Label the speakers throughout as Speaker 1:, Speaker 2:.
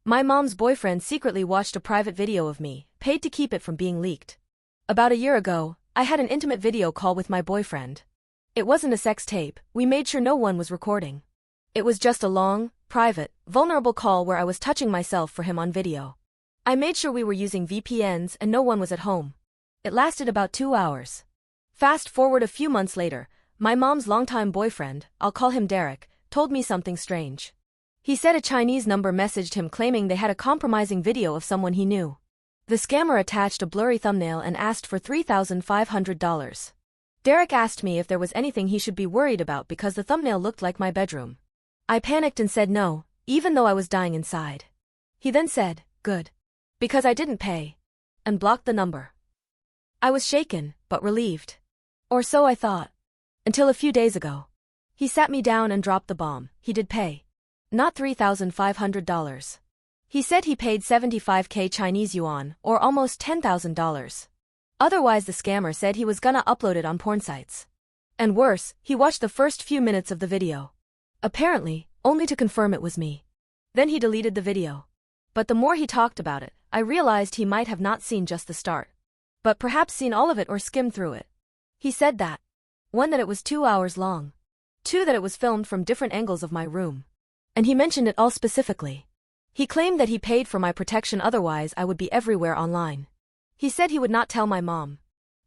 Speaker 1: My mom's boyfriend secretly watched a private video of me, paid to keep it from being leaked. About a year ago, I had an intimate video call with my boyfriend. It wasn't a sex tape, we made sure no one was recording. It was just a long, private, vulnerable call where I was touching myself for him on video. I made sure we were using VPNs and no one was at home. It lasted about 2 hours. Fast forward a few months later, my mom's longtime boyfriend, I'll call him Derek, told me something strange. He said a Chinese number messaged him claiming they had a compromising video of someone he knew. The scammer attached a blurry thumbnail and asked for $3,500. Derek asked me if there was anything he should be worried about because the thumbnail looked like my bedroom. I panicked and said no, even though I was dying inside. He then said, "Good. Because I didn't pay," and blocked the number. I was shaken, but relieved. Or so I thought. Until a few days ago. He sat me down and dropped the bomb. He did pay. Not $3,500. He said he paid 75k Chinese yuan, or almost $10,000. Otherwise the scammer said he was gonna upload it on porn sites. And worse, he watched the first few minutes of the video. Apparently, only to confirm it was me. Then he deleted the video. But the more he talked about it, I realized he might have not seen just the start. But perhaps seen all of it or skimmed through it. He said that. 1, that it was 2 hours long. 2, that it was filmed from different angles of my room. And he mentioned it all specifically. He claimed that he paid for my protection, otherwise I would be everywhere online. He said he would not tell my mom.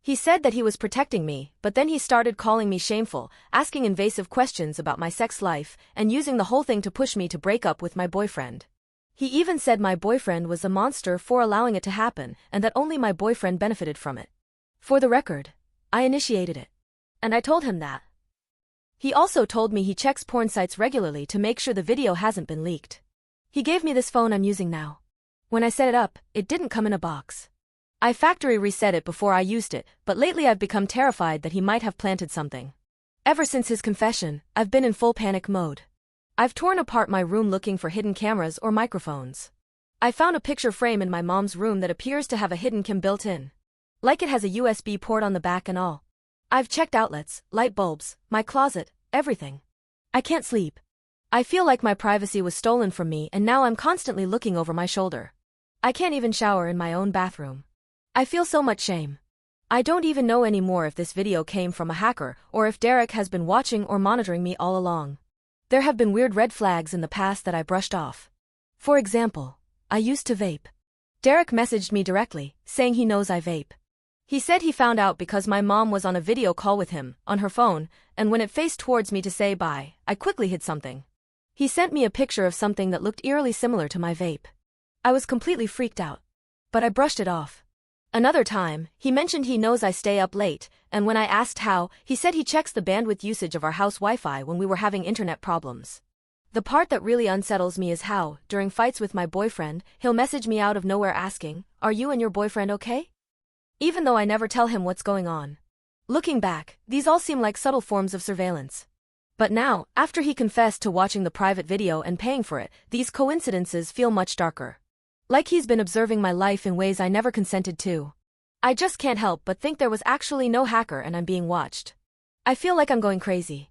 Speaker 1: He said that he was protecting me, but then he started calling me shameful, asking invasive questions about my sex life, and using the whole thing to push me to break up with my boyfriend. He even said my boyfriend was a monster for allowing it to happen, and that only my boyfriend benefited from it. For the record, I initiated it. And I told him that. He also told me he checks porn sites regularly to make sure the video hasn't been leaked. He gave me this phone I'm using now. When I set it up, it didn't come in a box. I factory reset it before I used it, but lately I've become terrified that he might have planted something. Ever since his confession, I've been in full panic mode. I've torn apart my room looking for hidden cameras or microphones. I found a picture frame in my mom's room that appears to have a hidden cam built in. Like it has a USB port on the back and all. I've checked outlets, light bulbs, my closet, everything. I can't sleep. I feel like my privacy was stolen from me and now I'm constantly looking over my shoulder. I can't even shower in my own bathroom. I feel so much shame. I don't even know anymore if this video came from a hacker or if Derek has been watching or monitoring me all along. There have been weird red flags in the past that I brushed off. For example, I used to vape. Derek messaged me directly, saying he knows I vape. He said he found out because my mom was on a video call with him, on her phone, and when it faced towards me to say bye, I quickly hid something. He sent me a picture of something that looked eerily similar to my vape. I was completely freaked out. But I brushed it off. Another time, he mentioned he knows I stay up late, and when I asked how, he said he checks the bandwidth usage of our house Wi-Fi when we were having internet problems. The part that really unsettles me is how, during fights with my boyfriend, he'll message me out of nowhere asking, "Are you and your boyfriend okay?" Even though I never tell him what's going on. Looking back, these all seem like subtle forms of surveillance. But now, after he confessed to watching the private video and paying for it, these coincidences feel much darker. Like he's been observing my life in ways I never consented to. I just can't help but think there was actually no hacker and I'm being watched. I feel like I'm going crazy.